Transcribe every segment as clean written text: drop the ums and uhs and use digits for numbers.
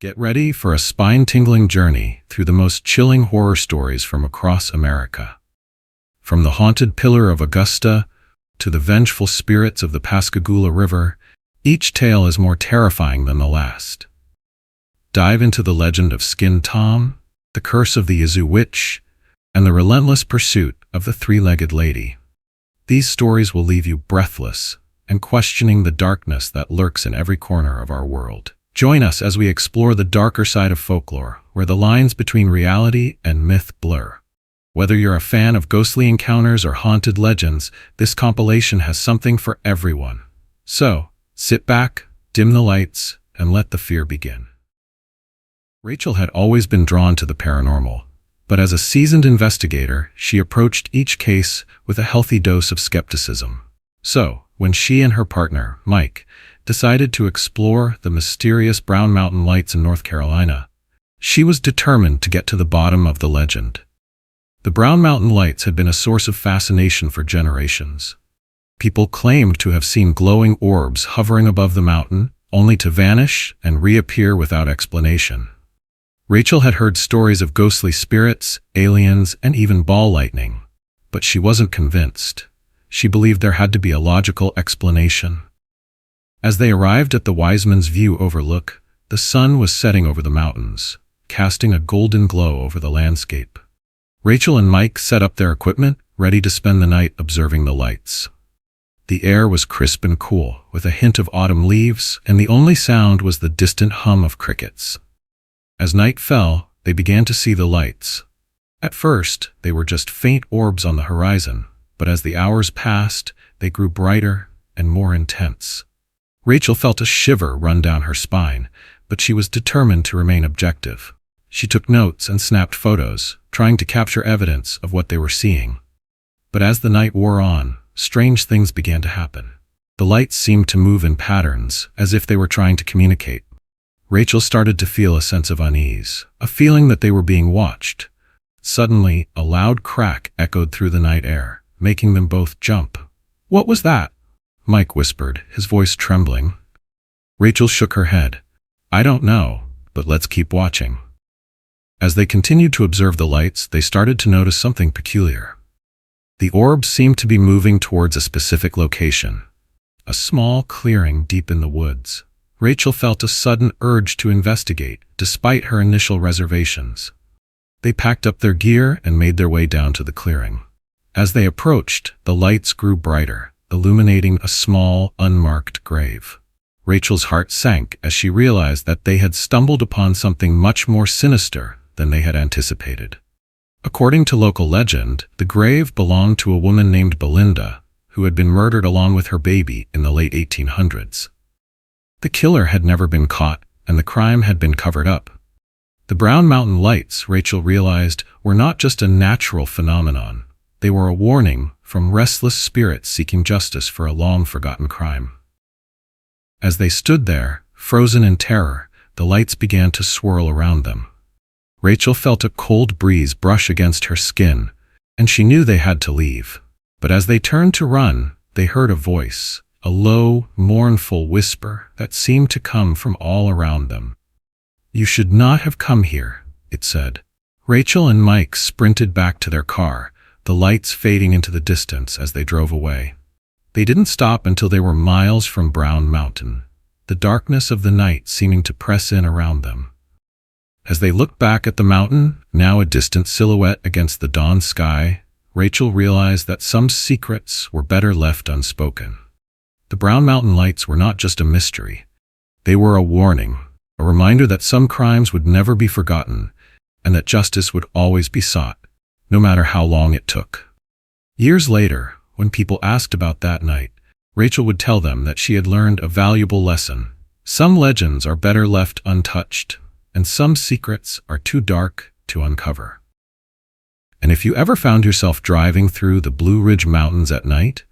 Get ready for a spine-tingling journey through the most chilling horror stories from across America. From the haunted pillar of Augusta to the vengeful spirits of the Pascagoula River, each tale is more terrifying than the last. Dive into the legend of Skin Tom, the curse of the Yazoo Witch, and the relentless pursuit of the three-legged lady. These stories will leave you breathless and questioning the darkness that lurks in every corner of our world. Join us as we explore the darker side of folklore, where the lines between reality and myth blur. Whether you're a fan of ghostly encounters or haunted legends, this compilation has something for everyone. So, sit back, dim the lights, and let the fear begin. Rachel had always been drawn to the paranormal, but as a seasoned investigator, she approached each case with a healthy dose of skepticism. So, when she and her partner, Mike, decided to explore the mysterious Brown Mountain Lights in North Carolina, she was determined to get to the bottom of the legend. The Brown Mountain Lights had been a source of fascination for generations. People claimed to have seen glowing orbs hovering above the mountain, only to vanish and reappear without explanation. Rachel had heard stories of ghostly spirits, aliens, and even ball lightning, but she wasn't convinced. She believed there had to be a logical explanation. As they arrived at the Wiseman's View overlook, the sun was setting over the mountains, casting a golden glow over the landscape. Rachel and Mike set up their equipment, ready to spend the night observing the lights. The air was crisp and cool, with a hint of autumn leaves, and the only sound was the distant hum of crickets. As night fell, they began to see the lights. At first, they were just faint orbs on the horizon, but as the hours passed, they grew brighter and more intense. Rachel felt a shiver run down her spine, but she was determined to remain objective. She took notes and snapped photos, trying to capture evidence of what they were seeing. But as the night wore on, strange things began to happen. The lights seemed to move in patterns, as if they were trying to communicate. Rachel started to feel a sense of unease, a feeling that they were being watched. Suddenly, a loud crack echoed through the night air, making them both jump. "What was that?" Mike whispered, his voice trembling. Rachel shook her head. "I don't know, but let's keep watching." As they continued to observe the lights, they started to notice something peculiar. The orbs seemed to be moving towards a specific location, a small clearing deep in the woods. Rachel felt a sudden urge to investigate, despite her initial reservations. They packed up their gear and made their way down to the clearing. As they approached, the lights grew brighter, illuminating a small, unmarked grave. Rachel's heart sank as she realized that they had stumbled upon something much more sinister than they had anticipated. According to local legend, the grave belonged to a woman named Belinda, who had been murdered along with her baby in the late 1800s. The killer had never been caught, and the crime had been covered up. The Brown Mountain Lights, Rachel realized, were not just a natural phenomenon. They were a warning from restless spirits seeking justice for a long-forgotten crime. As they stood there, frozen in terror, the lights began to swirl around them. Rachel felt a cold breeze brush against her skin, and she knew they had to leave. But as they turned to run, they heard a voice, a low, mournful whisper that seemed to come from all around them. "You should not have come here," it said. Rachel and Mike sprinted back to their car, the lights fading into the distance as they drove away. They didn't stop until they were miles from Brown Mountain, the darkness of the night seeming to press in around them. As they looked back at the mountain, now a distant silhouette against the dawn sky, Rachel realized that some secrets were better left unspoken. The Brown Mountain Lights were not just a mystery. They were a warning, a reminder that some crimes would never be forgotten, and that justice would always be sought, no matter how long it took. Years later, when people asked about that night, Rachel would tell them that she had learned a valuable lesson. Some legends are better left untouched, and some secrets are too dark to uncover. And if you ever found yourself driving through the Blue Ridge Mountains at night,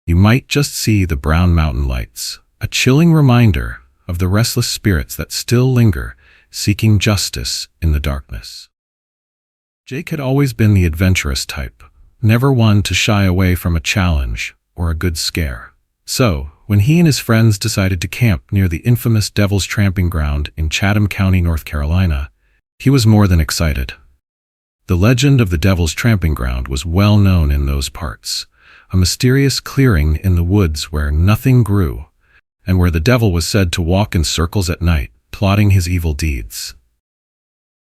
you might just see the Brown Mountain Lights, a chilling reminder of the restless spirits that still linger, seeking justice in the darkness. Jake had always been the adventurous type, never one to shy away from a challenge or a good scare. So, when he and his friends decided to camp near the infamous Devil's Tramping Ground in Chatham County, North Carolina, he was more than excited. The legend of the Devil's Tramping Ground was well known in those parts, a mysterious clearing in the woods where nothing grew, and where the devil was said to walk in circles at night, plotting his evil deeds.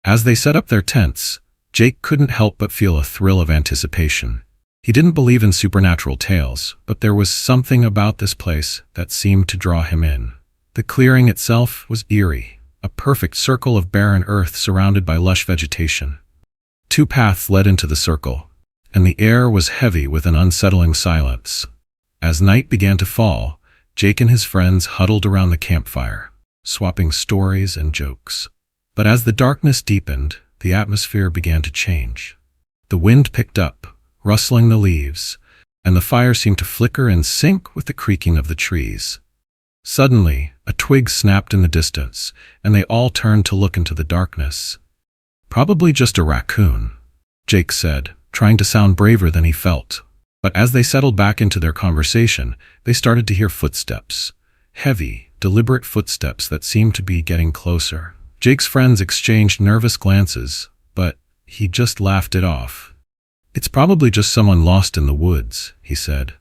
As they set up their tents, Jake couldn't help but feel a thrill of anticipation. He didn't believe in supernatural tales, but there was something about this place that seemed to draw him in. The clearing itself was eerie, a perfect circle of barren earth surrounded by lush vegetation. 2 paths led into the circle, and the air was heavy with an unsettling silence. As night began to fall, Jake and his friends huddled around the campfire, swapping stories and jokes. But as the darkness deepened, the atmosphere began to change. The wind picked up, rustling the leaves, and the fire seemed to flicker in sync with the creaking of the trees. Suddenly, a twig snapped in the distance, and they all turned to look into the darkness. "Probably just a raccoon," Jake said, trying to sound braver than he felt. But as they settled back into their conversation, they started to hear footsteps. Heavy, deliberate footsteps that seemed to be getting closer. Jake's friends exchanged nervous glances, but he just laughed it off. "It's probably just someone lost in the woods," he said.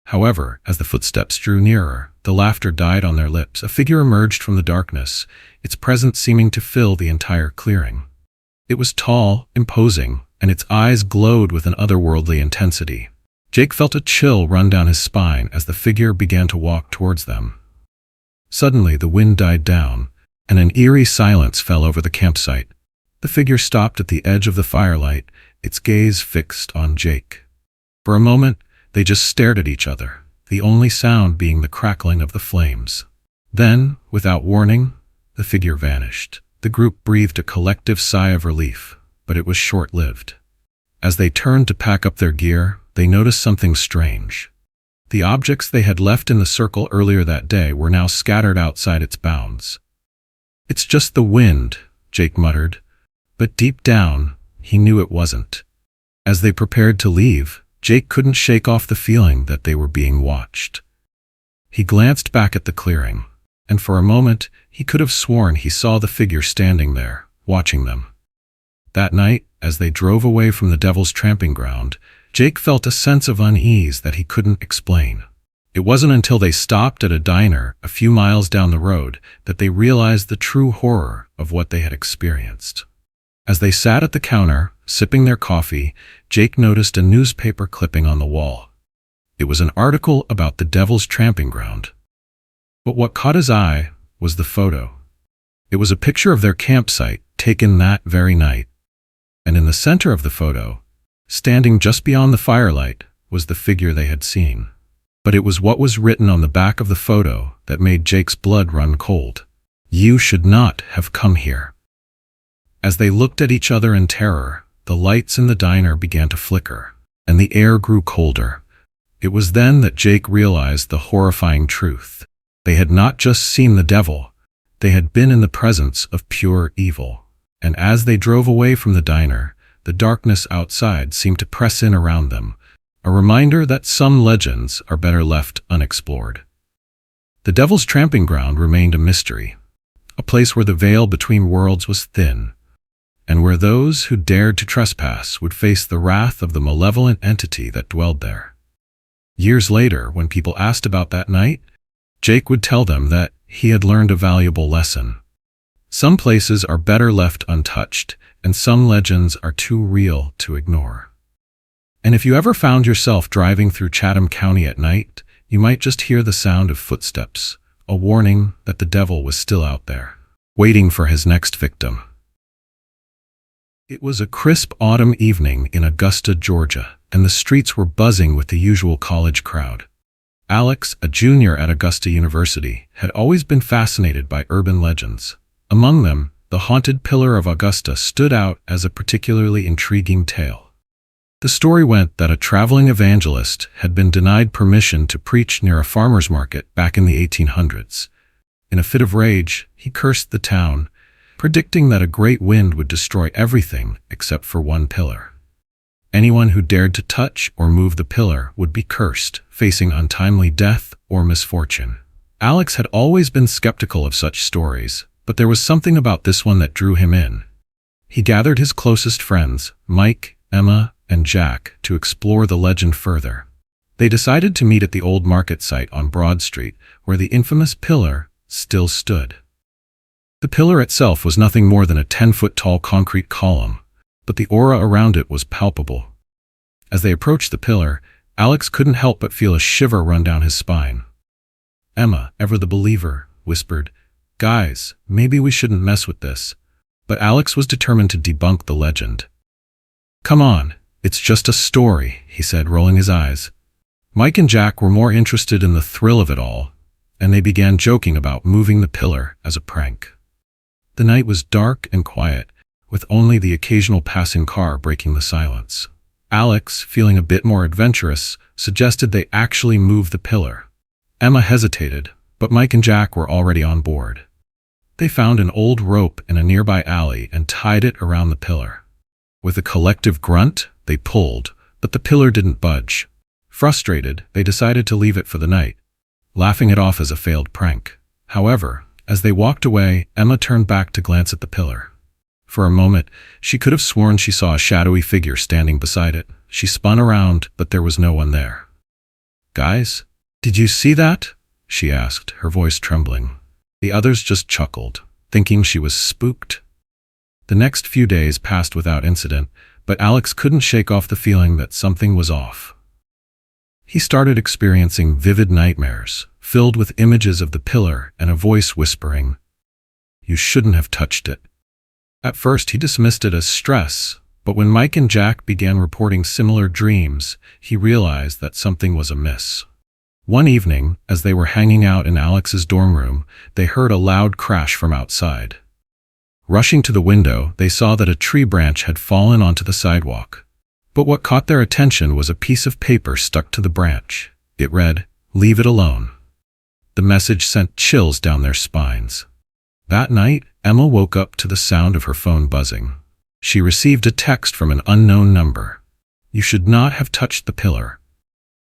However, as the footsteps drew nearer, the laughter died on their lips. A figure emerged from the darkness, its presence seeming to fill the entire clearing. It was tall, imposing, and its eyes glowed with an otherworldly intensity. Jake felt a chill run down his spine as the figure began to walk towards them. Suddenly, the wind died down, and an eerie silence fell over the campsite. The figure stopped at the edge of the firelight, its gaze fixed on Jake. For a moment, they just stared at each other, the only sound being the crackling of the flames. Then, without warning, the figure vanished. The group breathed a collective sigh of relief, but it was short-lived. As they turned to pack up their gear, they noticed something strange. The objects they had left in the circle earlier that day were now scattered outside its bounds. "It's just the wind," Jake muttered, but deep down, he knew it wasn't. As they prepared to leave, Jake couldn't shake off the feeling that they were being watched. He glanced back at the clearing, and for a moment, he could have sworn he saw the figure standing there, watching them. That night, as they drove away from the Devil's Tramping Ground, Jake felt a sense of unease that he couldn't explain. It wasn't until they stopped at a diner a few miles down the road that they realized the true horror of what they had experienced. As they sat at the counter, sipping their coffee, Jake noticed a newspaper clipping on the wall. It was an article about the Devil's Tramping Ground. But what caught his eye was the photo. It was a picture of their campsite taken that very night. And in the center of the photo, standing just beyond the firelight, was the figure they had seen. But it was what was written on the back of the photo that made Jake's blood run cold. "You should not have come here." As they looked at each other in terror, the lights in the diner began to flicker, and the air grew colder. It was then that Jake realized the horrifying truth. They had not just seen the devil, they had been in the presence of pure evil. And as they drove away from the diner, the darkness outside seemed to press in around them, a reminder that some legends are better left unexplored. The Devil's Tramping Ground remained a mystery, a place where the veil between worlds was thin, and where those who dared to trespass would face the wrath of the malevolent entity that dwelled there. Years later, when people asked about that night, Jake would tell them that he had learned a valuable lesson. Some places are better left untouched, and some legends are too real to ignore. And if you ever found yourself driving through Chatham County at night, you might just hear the sound of footsteps, a warning that the devil was still out there, waiting for his next victim. It was a crisp autumn evening in Augusta, Georgia, and the streets were buzzing with the usual college crowd. Alex, a junior at Augusta University, had always been fascinated by urban legends. Among them, the haunted Pillar of Augusta stood out as a particularly intriguing tale. The story went that a traveling evangelist had been denied permission to preach near a farmer's market back in the 1800s. In a fit of rage, he cursed the town, predicting that a great wind would destroy everything except for one pillar. Anyone who dared to touch or move the pillar would be cursed, facing untimely death or misfortune. Alex had always been skeptical of such stories, but there was something about this one that drew him in. He gathered his closest friends, Mike, Emma, and Jack, to explore the legend further. They decided to meet at the old market site on Broad Street, where the infamous pillar still stood. The pillar itself was nothing more than a 10-foot-tall concrete column, but the aura around it was palpable. As they approached the pillar, Alex couldn't help but feel a shiver run down his spine. Emma, ever the believer, whispered, "Guys, maybe we shouldn't mess with this." But Alex was determined to debunk the legend. "Come on, it's just a story," he said, rolling his eyes. Mike and Jack were more interested in the thrill of it all, and they began joking about moving the pillar as a prank. The night was dark and quiet, with only the occasional passing car breaking the silence. Alex, feeling a bit more adventurous, suggested they actually move the pillar. Emma hesitated, but Mike and Jack were already on board. They found an old rope in a nearby alley and tied it around the pillar. With a collective grunt, they pulled, but the pillar didn't budge. Frustrated, they decided to leave it for the night, laughing it off as a failed prank. However, as they walked away, Emma turned back to glance at the pillar. For a moment, she could have sworn she saw a shadowy figure standing beside it. She spun around, but there was no one there. "Guys, did you see that?" she asked, her voice trembling. The others just chuckled, thinking she was spooked. The next few days passed without incident, but Alex couldn't shake off the feeling that something was off. He started experiencing vivid nightmares, filled with images of the pillar and a voice whispering, "You shouldn't have touched it." At first he dismissed it as stress, but when Mike and Jack began reporting similar dreams, he realized that something was amiss. One evening, as they were hanging out in Alex's dorm room, they heard a loud crash from outside. Rushing to the window, they saw that a tree branch had fallen onto the sidewalk. But what caught their attention was a piece of paper stuck to the branch. It read, "Leave it alone." The message sent chills down their spines. That night, Emma woke up to the sound of her phone buzzing. She received a text from an unknown number. "You should not have touched the pillar."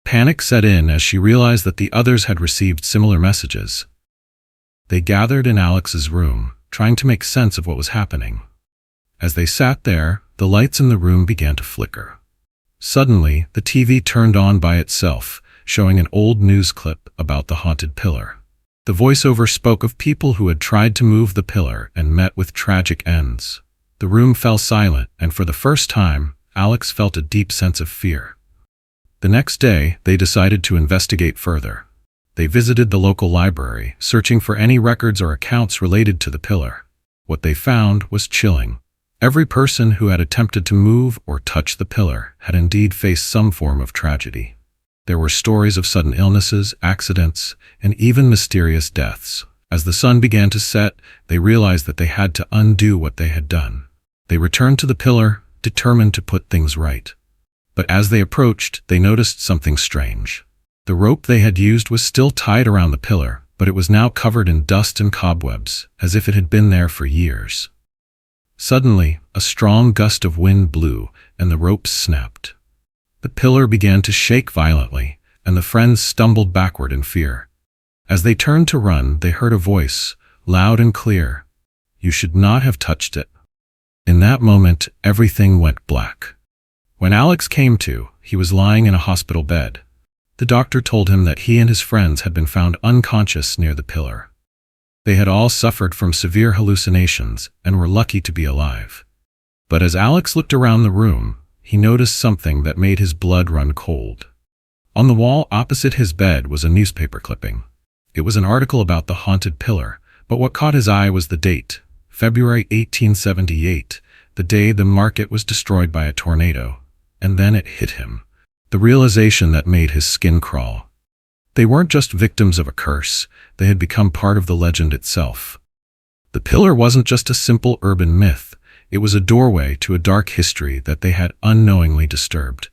Panic set in as she realized that the others had received similar messages. They gathered in Alex's room, trying to make sense of what was happening. As they sat there, the lights in the room began to flicker. Suddenly, the TV turned on by itself, showing an old news clip about the haunted pillar. The voiceover spoke of people who had tried to move the pillar and met with tragic ends. The room fell silent, and for the first time, Alex felt a deep sense of fear. The next day, they decided to investigate further. They visited the local library, searching for any records or accounts related to the pillar. What they found was chilling. Every person who had attempted to move or touch the pillar had indeed faced some form of tragedy. There were stories of sudden illnesses, accidents, and even mysterious deaths. As the sun began to set, they realized that they had to undo what they had done. They returned to the pillar, determined to put things right. But as they approached, they noticed something strange. The rope they had used was still tied around the pillar, but it was now covered in dust and cobwebs, as if it had been there for years. Suddenly, a strong gust of wind blew, and the ropes snapped. The pillar began to shake violently, and the friends stumbled backward in fear. As they turned to run, they heard a voice, loud and clear, "You should not have touched it." In that moment, everything went black. When Alex came to, he was lying in a hospital bed. The doctor told him that he and his friends had been found unconscious near the pillar. They had all suffered from severe hallucinations and were lucky to be alive. But as Alex looked around the room, he noticed something that made his blood run cold. On the wall opposite his bed was a newspaper clipping. It was an article about the haunted pillar, but what caught his eye was the date, February 1878, the day the market was destroyed by a tornado. And then it hit him, the realization that made his skin crawl. They weren't just victims of a curse, they had become part of the legend itself. The pillar wasn't just a simple urban myth, it was a doorway to a dark history that they had unknowingly disturbed.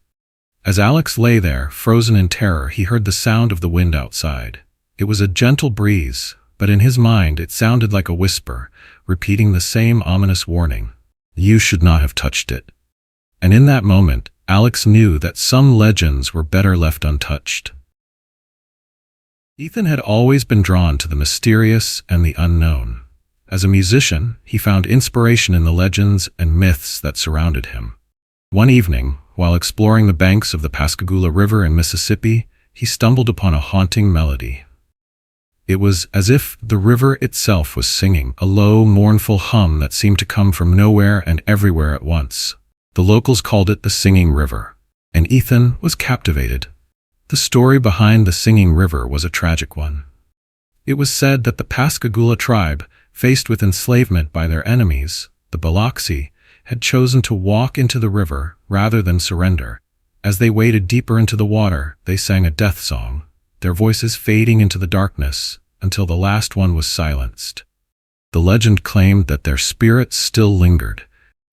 As Alex lay there, frozen in terror, he heard the sound of the wind outside. It was a gentle breeze, but in his mind it sounded like a whisper, repeating the same ominous warning. "You should not have touched it." And in that moment, Alex knew that some legends were better left untouched. Ethan had always been drawn to the mysterious and the unknown. As a musician, he found inspiration in the legends and myths that surrounded him. One evening, while exploring the banks of the Pascagoula River in Mississippi, he stumbled upon a haunting melody. It was as if the river itself was singing, a low, mournful hum that seemed to come from nowhere and everywhere at once. The locals called it the Singing River, and Ethan was captivated. The story behind the Singing River was a tragic one. It was said that the Pascagoula tribe, faced with enslavement by their enemies, the Biloxi, had chosen to walk into the river rather than surrender. As they waded deeper into the water, they sang a death song, their voices fading into the darkness until the last one was silenced. The legend claimed that their spirits still lingered,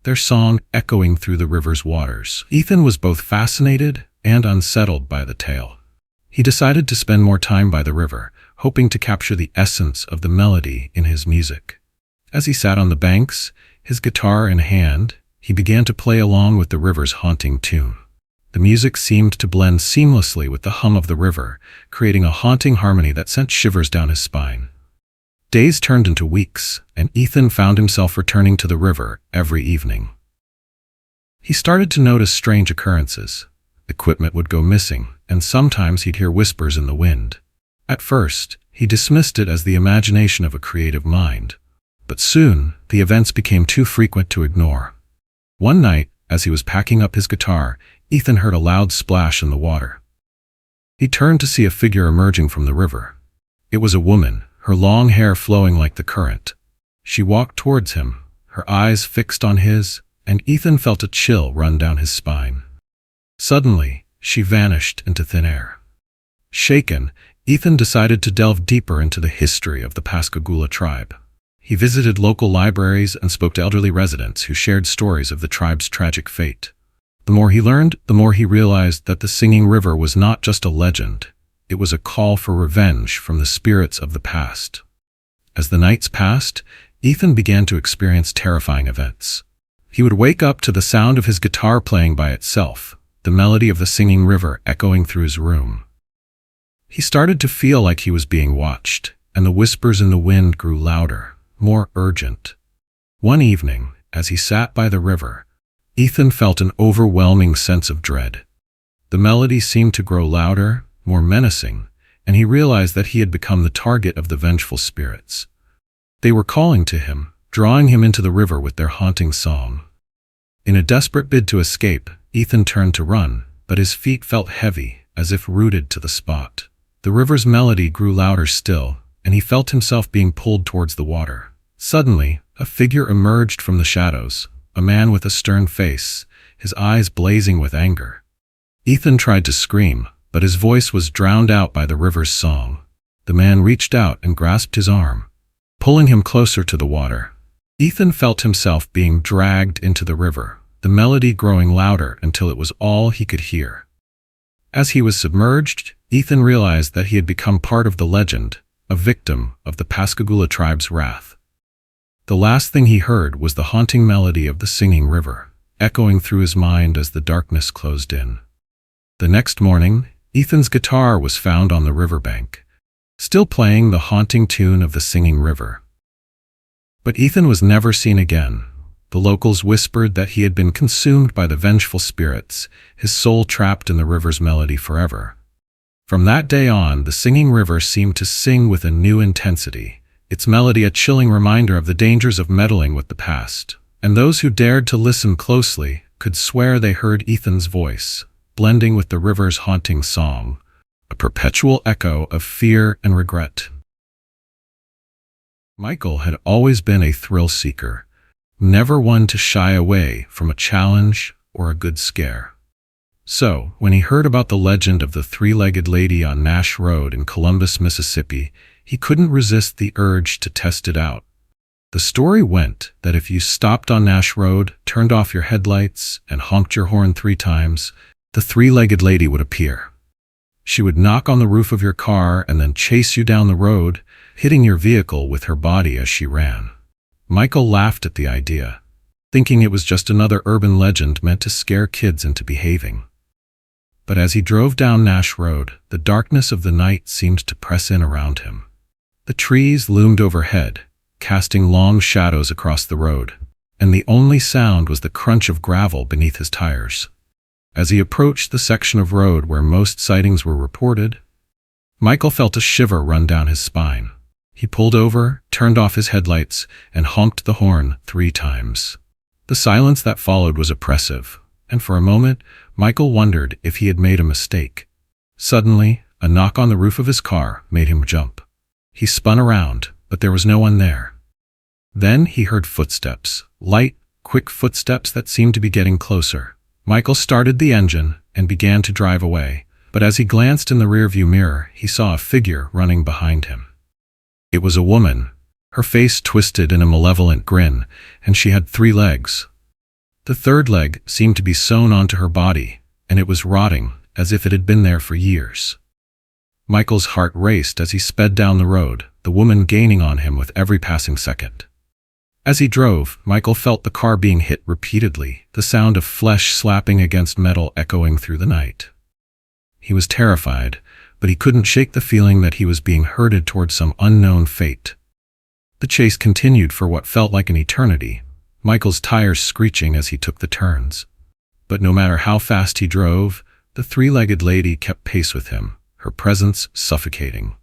their song echoing through the river's waters. Ethan was both fascinated and unsettled by the tale. He decided to spend more time by the river, hoping to capture the essence of the melody in his music. As he sat on the banks, his guitar in hand, he began to play along with the river's haunting tune. The music seemed to blend seamlessly with the hum of the river, creating a haunting harmony that sent shivers down his spine. Days turned into weeks, and Ethan found himself returning to the river every evening. He started to notice strange occurrences. Equipment would go missing, and sometimes he'd hear whispers in the wind. At first, he dismissed it as the imagination of a creative mind. But soon, the events became too frequent to ignore. One night, as he was packing up his guitar, Ethan heard a loud splash in the water. He turned to see a figure emerging from the river. It was a woman, her long hair flowing like the current. She walked towards him, her eyes fixed on his, and Ethan felt a chill run down his spine. Suddenly, she vanished into thin air. Shaken, Ethan decided to delve deeper into the history of the Pascagoula tribe. He visited local libraries and spoke to elderly residents who shared stories of the tribe's tragic fate. The more he learned, the more he realized that the Singing River was not just a legend. It was a call for revenge from the spirits of the past. As the nights passed, Ethan began to experience terrifying events. He would wake up to the sound of his guitar playing by itself, the melody of the Singing River echoing through his room. He started to feel like he was being watched, and the whispers in the wind grew louder, more urgent. One evening, as he sat by the river, Ethan felt an overwhelming sense of dread. The melody seemed to grow louder, more menacing, and he realized that he had become the target of the vengeful spirits. They were calling to him, drawing him into the river with their haunting song. In a desperate bid to escape, Ethan turned to run, but his feet felt heavy, as if rooted to the spot. The river's melody grew louder still, and he felt himself being pulled towards the water. Suddenly, a figure emerged from the shadows, a man with a stern face, his eyes blazing with anger. Ethan tried to scream, but his voice was drowned out by the river's song. The man reached out and grasped his arm, pulling him closer to the water. Ethan felt himself being dragged into the river, the melody growing louder until it was all he could hear. As he was submerged, Ethan realized that he had become part of the legend, a victim of the Pascagoula tribe's wrath. The last thing he heard was the haunting melody of the Singing River, echoing through his mind as the darkness closed in. The next morning, Ethan's guitar was found on the riverbank, still playing the haunting tune of the Singing River. But Ethan was never seen again. The locals whispered that he had been consumed by the vengeful spirits, his soul trapped in the river's melody forever. From that day on, the Singing River seemed to sing with a new intensity, its melody a chilling reminder of the dangers of meddling with the past. And those who dared to listen closely could swear they heard Ethan's voice, blending with the river's haunting song, a perpetual echo of fear and regret. Michael had always been a thrill-seeker, never one to shy away from a challenge or a good scare. So, when he heard about the legend of the three-legged lady on Nash Road in Columbus, Mississippi, he couldn't resist the urge to test it out. The story went that if you stopped on Nash Road, turned off your headlights, and honked your horn 3 times, the three-legged lady would appear. She would knock on the roof of your car and then chase you down the road, hitting your vehicle with her body as she ran. Michael laughed at the idea. thinking it was just another urban legend meant to scare kids into behaving. But as he drove down Nash Road, the darkness of the night seemed to press in around him. The trees loomed overhead, casting long shadows across the road, and the only sound was the crunch of gravel beneath his tires. As he approached the section of road where most sightings were reported, Michael felt a shiver run down his spine. He pulled over, turned off his headlights, and honked the horn 3 times. The silence that followed was oppressive, and for a moment, Michael wondered if he had made a mistake. Suddenly, a knock on the roof of his car made him jump. He spun around, but there was no one there. Then he heard footsteps, light, quick footsteps that seemed to be getting closer. Michael started the engine and began to drive away, but as he glanced in the rearview mirror, he saw a figure running behind him. It was a woman, her face twisted in a malevolent grin, and she had 3 legs. The 3rd leg seemed to be sewn onto her body, and it was rotting as if it had been there for years. Michael's heart raced as he sped down the road, the woman gaining on him with every passing second. As he drove, Michael felt the car being hit repeatedly, the sound of flesh slapping against metal echoing through the night. He was terrified, but he couldn't shake the feeling that he was being herded toward some unknown fate. The chase continued for what felt like an eternity, Michael's tires screeching as he took the turns. But no matter how fast he drove, the 3-legged lady kept pace with him, her presence suffocating.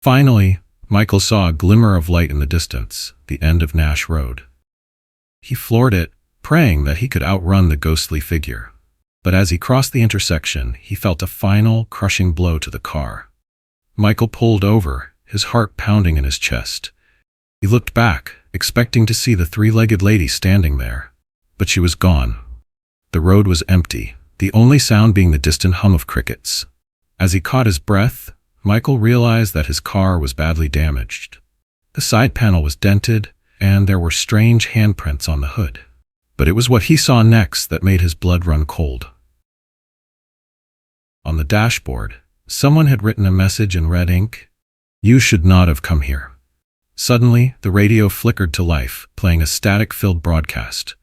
Finally, Michael saw a glimmer of light in the distance, the end of Nash Road. He floored it, praying that he could outrun the ghostly figure. But as he crossed the intersection, he felt a final, crushing blow to the car. Michael pulled over, his heart pounding in his chest. He looked back, expecting to see the 3-legged lady standing there. But she was gone. The road was empty, the only sound being the distant hum of crickets. As he caught his breath, Michael realized that his car was badly damaged. The side panel was dented, and there were strange handprints on the hood. But it was what he saw next that made his blood run cold. On the dashboard, someone had written a message in red ink. "You should not have come here." Suddenly, the radio flickered to life, playing a static-filled broadcast.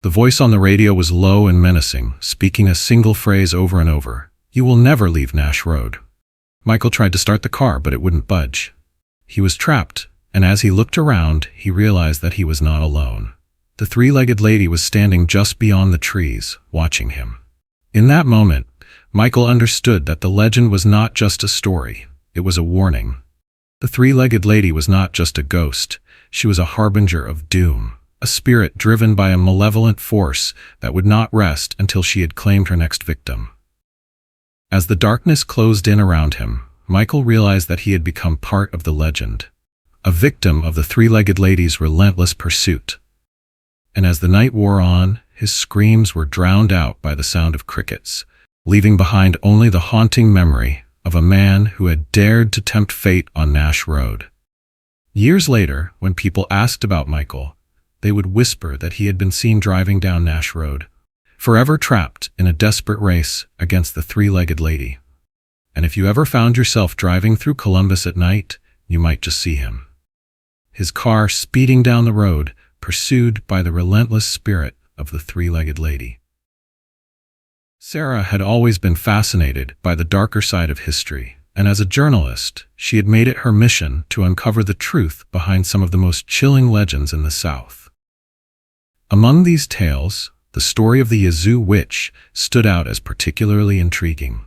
The voice on the radio was low and menacing, speaking a single phrase over and over: "You will never leave Nash Road." Michael tried to start the car, but it wouldn't budge. He was trapped, and as he looked around, he realized that he was not alone. The 3-legged lady was standing just beyond the trees, watching him. In that moment, Michael understood that the legend was not just a story, it was a warning. The 3-legged lady was not just a ghost, she was a harbinger of doom, a spirit driven by a malevolent force that would not rest until she had claimed her next victim. As the darkness closed in around him, Michael realized that he had become part of the legend, a victim of the 3-legged lady's relentless pursuit. And as the night wore on, his screams were drowned out by the sound of crickets, leaving behind only the haunting memory of a man who had dared to tempt fate on Nash Road. Years later, when people asked about Michael, they would whisper that he had been seen driving down Nash Road, forever trapped in a desperate race against the 3-legged lady. And if you ever found yourself driving through Columbus at night, you might just see him. His car speeding down the road, pursued by the relentless spirit of the 3-legged lady. Sarah had always been fascinated by the darker side of history, and as a journalist, she had made it her mission to uncover the truth behind some of the most chilling legends in the South. Among these tales, the story of the Yazoo Witch stood out as particularly intriguing.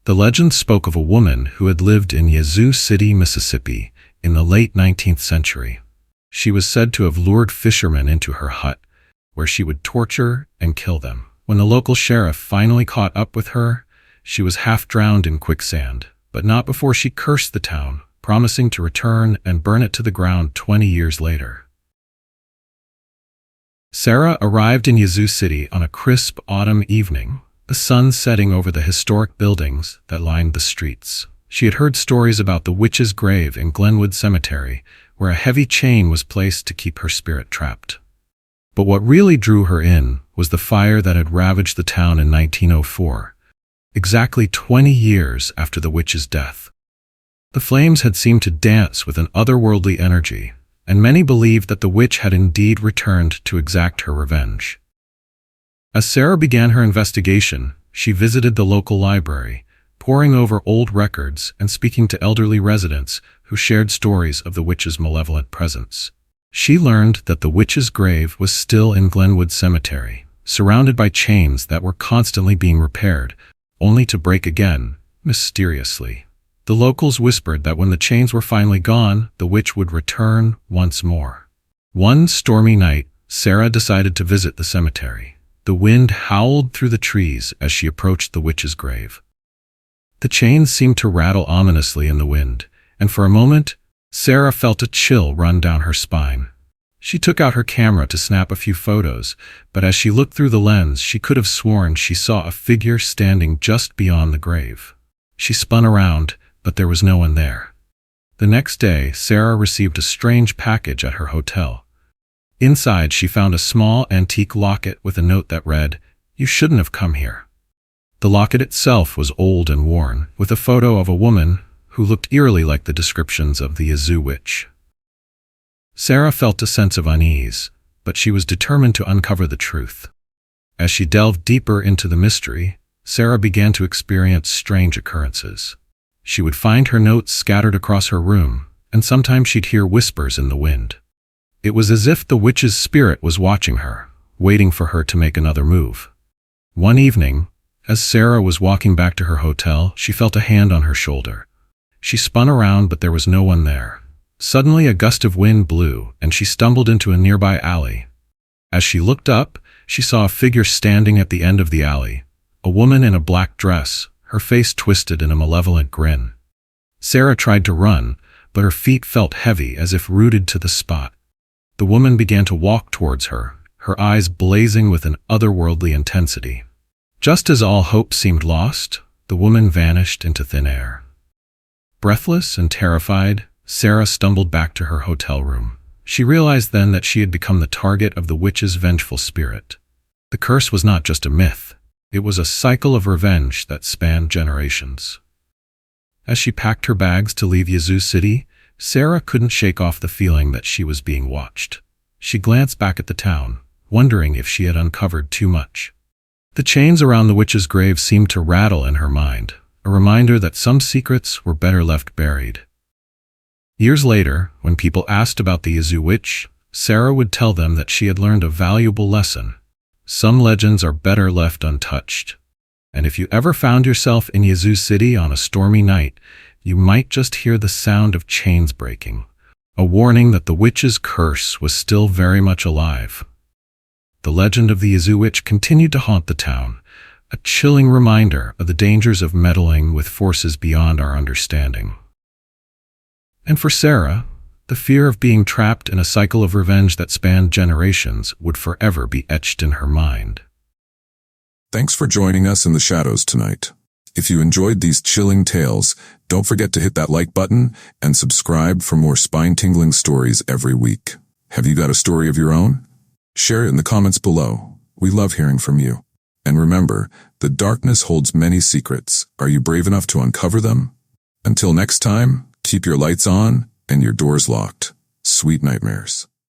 The legend spoke of a woman who had lived in Yazoo City, Mississippi, in the late 19th century. She was said to have lured fishermen into her hut, where she would torture and kill them. When the local sheriff finally caught up with her, she was half drowned in quicksand, but not before she cursed the town, promising to return and burn it to the ground 20 years later. Sarah arrived in Yazoo City on a crisp autumn evening, the sun setting over the historic buildings that lined the streets. She had heard stories about the witch's grave in Glenwood Cemetery, where a heavy chain was placed to keep her spirit trapped. But what really drew her in was the fire that had ravaged the town in 1904, exactly 20 years after the witch's death. The flames had seemed to dance with an otherworldly energy, and many believed that the witch had indeed returned to exact her revenge. As Sarah began her investigation, she visited the local library, poring over old records and speaking to elderly residents who shared stories of the witch's malevolent presence. She learned that the witch's grave was still in Glenwood Cemetery, surrounded by chains that were constantly being repaired, only to break again, mysteriously. The locals whispered that when the chains were finally gone, the witch would return once more. One stormy night, Sarah decided to visit the cemetery. The wind howled through the trees as she approached the witch's grave. The chains seemed to rattle ominously in the wind, and for a moment, Sarah felt a chill run down her spine. She took out her camera to snap a few photos, but as she looked through the lens, she could have sworn she saw a figure standing just beyond the grave. She spun around, but there was no one there. The next day, Sarah received a strange package at her hotel. Inside, she found a small antique locket with a note that read, "You shouldn't have come here." The locket itself was old and worn, with a photo of a woman who looked eerily like the descriptions of the Yazoo Witch. Sarah felt a sense of unease, but she was determined to uncover the truth. As she delved deeper into the mystery, Sarah began to experience strange occurrences. She would find her notes scattered across her room, and sometimes she'd hear whispers in the wind. It was as if the witch's spirit was watching her, waiting for her to make another move. One evening, as Sarah was walking back to her hotel, she felt a hand on her shoulder. She spun around, but there was no one there. Suddenly, a gust of wind blew, and she stumbled into a nearby alley. As she looked up, she saw a figure standing at the end of the alley, a woman in a black dress, her face twisted in a malevolent grin. Sarah tried to run, but her feet felt heavy as if rooted to the spot. The woman began to walk towards her, her eyes blazing with an otherworldly intensity. Just as all hope seemed lost, the woman vanished into thin air. Breathless and terrified, Sarah stumbled back to her hotel room. She realized then that she had become the target of the witch's vengeful spirit. The curse was not just a myth. It was a cycle of revenge that spanned generations. As she packed her bags to leave Yazoo City, Sarah couldn't shake off the feeling that she was being watched. She glanced back at the town, wondering if she had uncovered too much. The chains around the witch's grave seemed to rattle in her mind, a reminder that some secrets were better left buried. Years later, when people asked about the Yazoo Witch, Sarah would tell them that she had learned a valuable lesson. Some legends are better left untouched. And if you ever found yourself in Yazoo City on a stormy night, you might just hear the sound of chains breaking, a warning that the witch's curse was still very much alive. The legend of the Yazoo Witch continued to haunt the town, a chilling reminder of the dangers of meddling with forces beyond our understanding. And for Sarah, the fear of being trapped in a cycle of revenge that spanned generations would forever be etched in her mind. Thanks for joining us in the shadows tonight. If you enjoyed these chilling tales, don't forget to hit that like button and subscribe for more spine-tingling stories every week. Have you got a story of your own? Share it in the comments below. We love hearing from you. And remember, the darkness holds many secrets. Are you brave enough to uncover them? Until next time, keep your lights on and your doors locked. Sweet nightmares.